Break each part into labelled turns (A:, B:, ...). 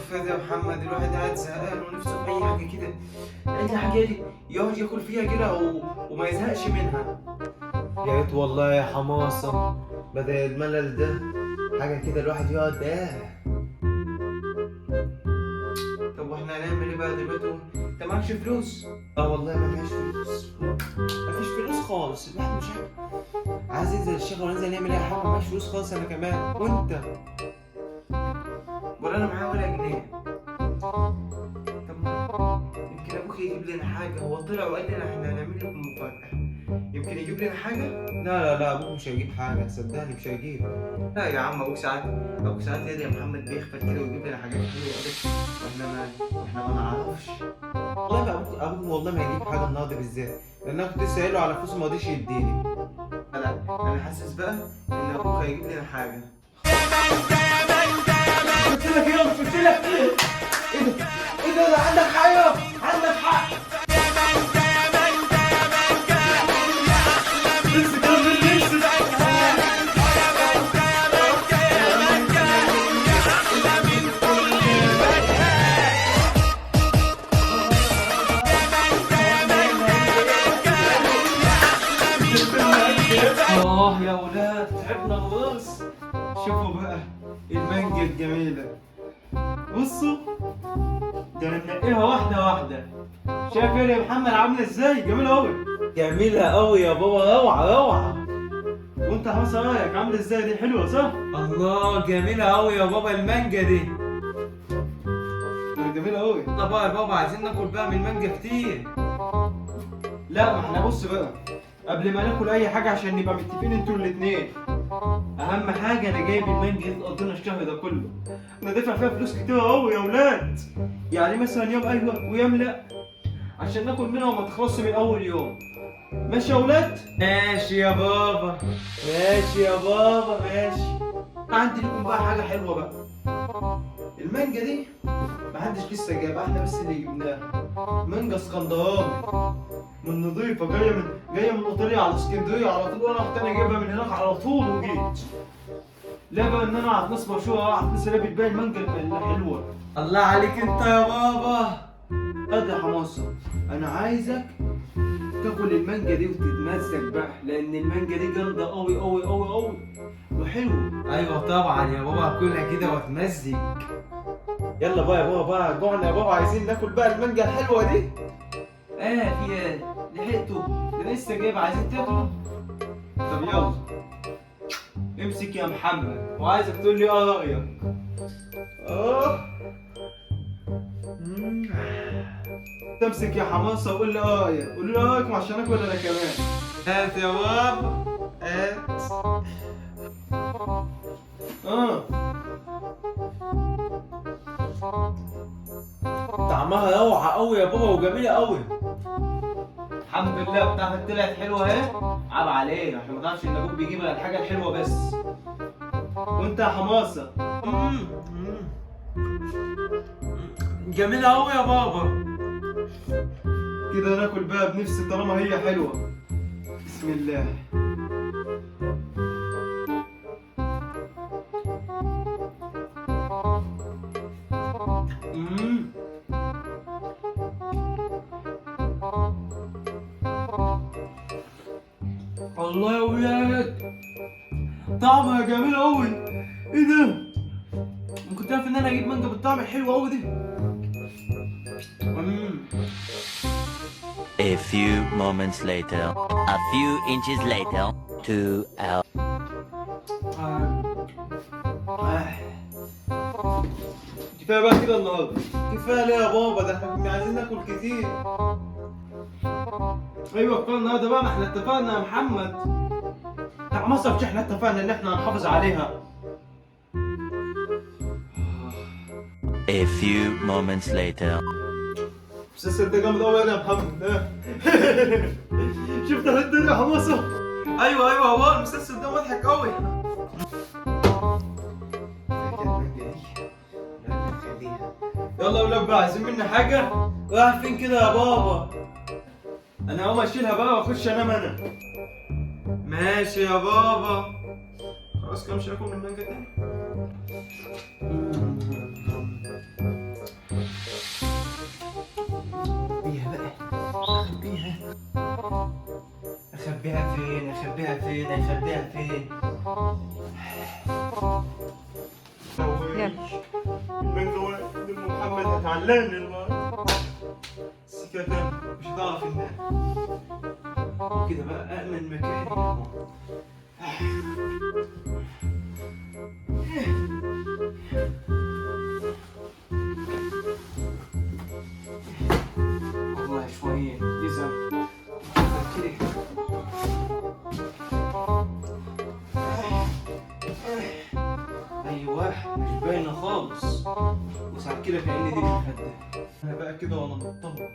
A: كفايه يا محمد، الواحد قاعد زهقان ونفسه في اي حاجه كده، اي حاجه يقعد ياكل فيها كده وما يزهقش منها.
B: يا ريت والله يا حماصة بدل الملل ده حاجة كده الواحد يقعد
A: طب واحنا هنعمل ايه بقى دلوقتي؟ انت معكش فلوس؟
B: اه والله ما فيهاش فلوس، مفيش فلوس خالص، الواحد مش عايز ينزل الشغل وننزل نعمل اي حاجة، مفيش فلوس خالص انا كمان. وانت؟
A: ولا انا معايا ولا جنيه. طب يمكن ابوك يجيب لنا حاجه، هو طلع وقال لنا احنا هنعمل لكم مفاجاه، يمكن يجيب لنا حاجه.
B: لا ابوك مش هيجيب حاجة، صدقني مش هيجيب.
A: لا يا عم، ابوك ساعات يا محمد بيخفل كده ويجيب لنا حاجات حلوه كده، واحنا ما نعرفش.
B: والله ما ابوك والله ما هيجيب حاجة النهارده بالذات، لان انا كنت لسه قايله على فلوس ما رضيش يديني.
A: لا، انا حاسس بقى ان ابوك هيجيب لنا حاجه.
B: قلت لك ايه؟ قلت لك ايه؟ ايه ده عندك حاجة؟ عندك حق.
A: يا ولاد تعبنا خلاص. شوفوا بقى المانجا الجميلة، بصوا ده انا منقيها واحدة واحدة. شايف يا محمد عاملة ازاي؟ جميلة أوي.
B: جميلة قوي يا بابا، روعة.
A: وانت حمص رايك عاملة ازاي؟ دي حلوة صح؟
B: الله جميلة قوي يا بابا المانجا دي.
A: جميلة أوي.
B: طب بقى يا بابا عايزين ناكل بقى من المانجا كتير.
A: لا، ما احنا بص بقى، قبل ما ناكل أي حاجة عشان نبقى متفقين انتوا الاتنين، أهم حاجة أنا جايب المانجا دي تقضينا الشهر ده كله. أنا دافع فيها فلوس كتير أوي يا ولاد، يعني مثلا يوم أيوه ويوم لأ، عشان ناكل منها وما تخلصش من أول يوم. ماشي يا ولاد؟
B: ماشي يا بابا، ماشي يا بابا، ماشي.
A: عندي لكم بقى حاجة حلوة بقى. المانجا دي محدش لسه جابها، احنا بس اللي جبناها. مانجا اسكندراني من نظيفة، جاية من ايطاليا على اسكندرية على طول، وانا رحت انا جايبها من هناك على طول وجيت. لا بقى ان انا اعرف ناس مشهورة، اعرف ناس اللي بتبيع المانجا الحلوة.
B: الله عليك انت يا بابا.
A: قد يا حماصة، انا عايزك تاكل المانجا دي وتتمزج بقى، لان المانجا دي جامدة قوي قوي قوي قوي وحلوة.
B: ايوه طبعا يا بابا، اكلها كده واتمزج. يلا بقى يا بابا، بقى جوعنا يا بابا، عايزين ناكل بقى المانجا الحلوة دي.
A: في ايه؟ لحقتوا؟ ده لسه جايب، عايزين تاكلوا؟ طب يلا امسك يا محمد، وعايزك تقول لي رأيك.
B: اه.
A: تمسك يا حماصة وقول لي رأيك، قول لي رأيكم عشان اكل انا كمان.
B: هات يا بابا، هات.
A: اه
B: طعمها روعة قوي يا بابا وجميلة قوي.
A: الحمد لله، بتاعتك طلعت حلوة اهي. عيب عليك، عشان ما تعرفش ان ابوك بيجيب الحاجة الحلوة بس. وانت يا حماصة؟
B: جميلة قوي يا بابا.
A: كده ناكل بقى بنفسي طالما هي حلوة. بسم الله. الله يا ولاد، طعمها جميل قوي. ايه ده؟ ما كنت عارف ان انا اجيب مانجا بالطعم الحلو قوي دي.
C: A few moments later, a few inches later, 2 hours.
A: كفايه بقى كده النهارده.
B: كفاية ليه يا بابا؟ ده احنا كنا عايزين ناكل كتير.
A: ايوه كفايه النهارده بقى، ما احنا اتفقنا يا محمد. لا ما صرفش، احنا اتفقنا ان احنا هنحافظ عليها.
C: A few moments later.
A: المسلسل ده جامد قوي يا محمد. شفت الحته دي يا حماصه؟
B: ايوه يا بابا، المسلسل ده مضحك قوي.
A: يلا يا ولاد بقى، عايزين مني حاجه؟
B: رايح فين كده يا بابا؟
A: انا هقوم اشيلها بقى واخش انام انا.
B: ماشي يا بابا.
A: خلاص كده مش هاكل من المانجا تاني.
B: فين؟ اخبيها فين؟ اخبيها فين؟ المانجا واقف ام محمد هتعلقني المرة. السكاكة مش هتعرف انها كده بقى أأمن مكان. والله شوية يزعل كده. أيوه مش باينة خالص، وساعات كده كأن دي المخدة. أنا بقى كده وأنا مطمن.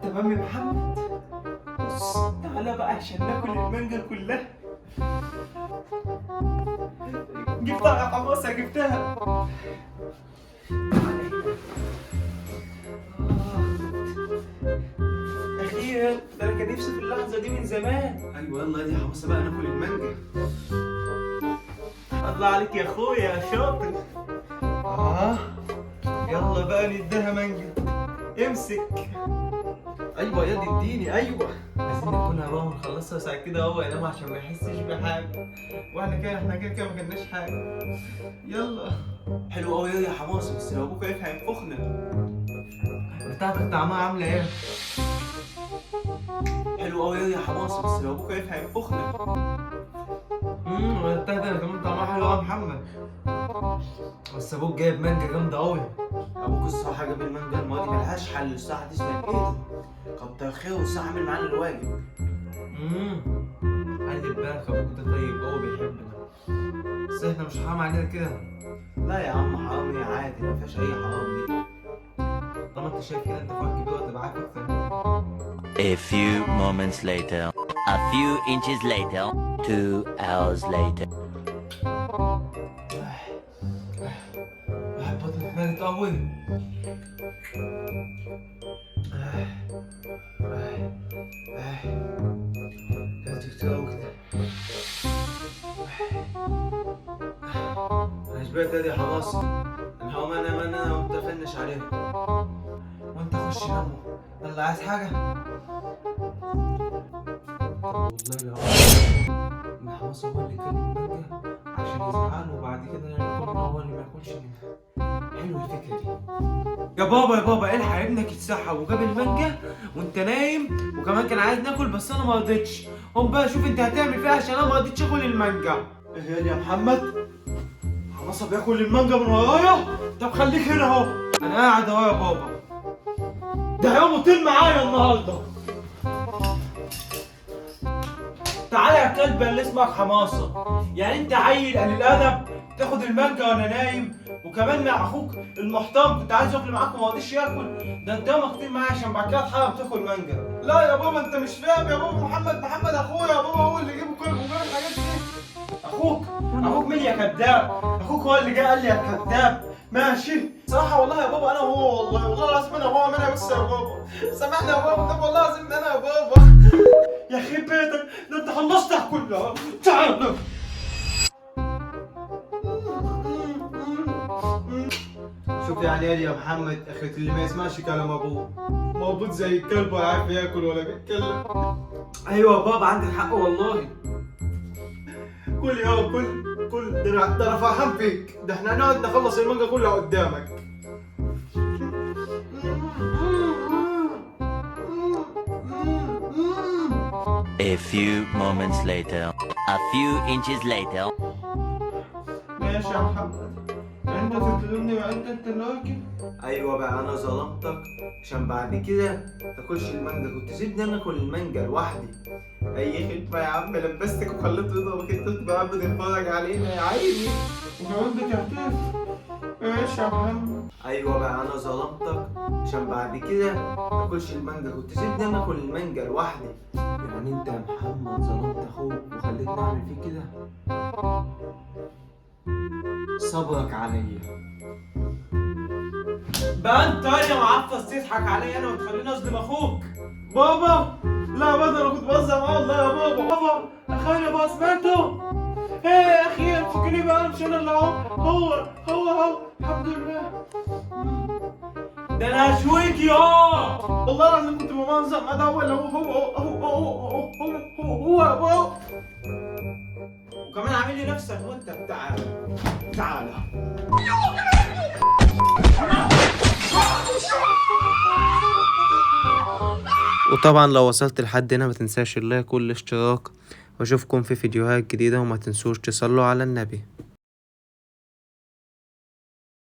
B: تمام يا محمد، بص تعالى بقى عشان ناكل المانجا كلها. جبتها يا حماسة، جبتها. أخيرا، ده أنا كان نفسي في اللحظة دي من زمان. أيوة يلا يا حماسة بقى ناكل المانجا. الله عليك يا أخويا يا شاطر. يلا بقى نديها مانجا. امسك. ايوه يا دي اديني. ايوه عايزين ناكلها بقى ونخلصها ساعة كده هو ينام عشان ما يحسش بحاجة، واحنا كده ما كناش حاجة. يلا. حلو قوي يا حماس، بس لو ابوك عرف هينفخنا. بتاعتك طعمها عاملة ايه؟ حلو قوي يا حماس، بس لو ابوك عرف هينفخنا. بتاعتك انا كمان طعمها حلو قوي يا محمد. بس ابوك جايب مانجا جامدة قوي. ابوك الصراحة جاب المانجا المرة دي ملهاش حل. الساعة تسلم ايده، كتر خيره والساعة عامل معانا الواجب. خلي بالك ابوك ده طيب قوي بيحبنا، بس احنا مش حرام علينا كده. لا يا عم حرام ايه، عادي ما فيهاش اي حرام دي. طالما انت شايف كده انت اخوك كبير وهتبقى اكتر.
C: A few moments later. A few inches later. 2 hours later.
B: بطني اتملت قوي. كانت كتير قوي كده. انا شبعت يا حماس. انا هقوم انا وانت فنش عليهم، وانت خش ناموا. يلا عايز حاجة؟ والله لا، حماس هو اللي كان المانجا عشان يزعله وبعد كده يكون هو اللي ما ياكلش منها. حلوه الفكرة دي. يا بابا الحق ابنك يتسحب وجاب المانجا وانت نايم، وكمان كان عايز ناكل بس انا ما رضيتش. قوم بقى شوف انت هتعمل فيها عشان انا ما رضيتش اكل المانجا.
A: ايه يا محمد؟ حماسة بياكل المانجا من ورايا؟ طب خليك هنا اهو.
B: انا قاعد اهو يا بابا.
A: ده هيقوم طول معايا النهارده.
B: تعالى يا كلب اللي اسمك حماسة، يعني انت عيل قليل الادب تاخد المانجا وانا نايم، وكمان مع اخوك المحترم كنت عايز ياكل معاك وما رضيش ياكل. ده انت يوم كتير معايا عشان بعد كده تحرم تاكل مانجا.
A: لا يا بابا انت مش فاهم يا بابا. محمد اخويا يا بابا، هو اللي جيبه كل وجاب الحاجات دي.
B: اخوك مين يا كذاب؟ اخوك هو اللي جه قال لي يا كذاب.
A: ماشي صراحة والله يا بابا، انا وهو والله العظيم انا وهو. منها بس يا بابا سامحني يا بابا. طب والله العظيم انا يا بابا.
B: يا اخي بيتك ده انت خلصتها كلها. تعال.
A: شوف يعني ايه يا محمد، اخرة اللي ما يسمعش كلام ابوه موجود زي الكلب ولا عارف ياكل ولا بيتكلم.
B: ايوه يا بابا عندك حق والله.
A: كل يوم كل ده انا فرحان فيك. ده احنا هنقعد نخلص المانجا كلها قدامك.
C: A few moments later. A few inches later.
A: ماشي يا محمد، يعني انت تظلمني مع انت اللي واكل؟
B: ايوه بقى انا ظلمتك عشان بعد كده تاكلش المانجا، كنت سيبني انا اكل المانجا لوحدي. اي خدمه يا عم، لبستك وخليت رضاك انت تبقى قاعد بتتفرج علينا يا عيني.
A: وكمان بتعترف؟ ماشي يا محمد.
B: ايوه بقى انا ظلمتك عشان بعد كده تاكلش المانجا، كنت سيبني انا اكل المانجا لوحدي. يعني انت يا محمد ظلمت اخوك وخليتني اعمل فيه كده؟ صبرك عليا بقى. انت يا معفص تضحك عليا انا وتخليني اظلم اخوك؟
A: بابا لا بابا، انا كنت بهزر معاه والله يا بابا. بابا اخويا بقى سمعته. ايه يا اخي امسكني بقى، مش انا اللي هو الحمد لله.
B: ده انا هشويك يا
A: والله العظيم كنت بمنظر ما ده هو اللي هو.
B: وكمان عامل لي نفسك وانت تعالى.
D: وطبعا لو وصلت لحد هنا ما تنساش اللايك والاشتراك، واشوفكم في فيديوهات جديدة، وما تنسوش تصلوا على النبي.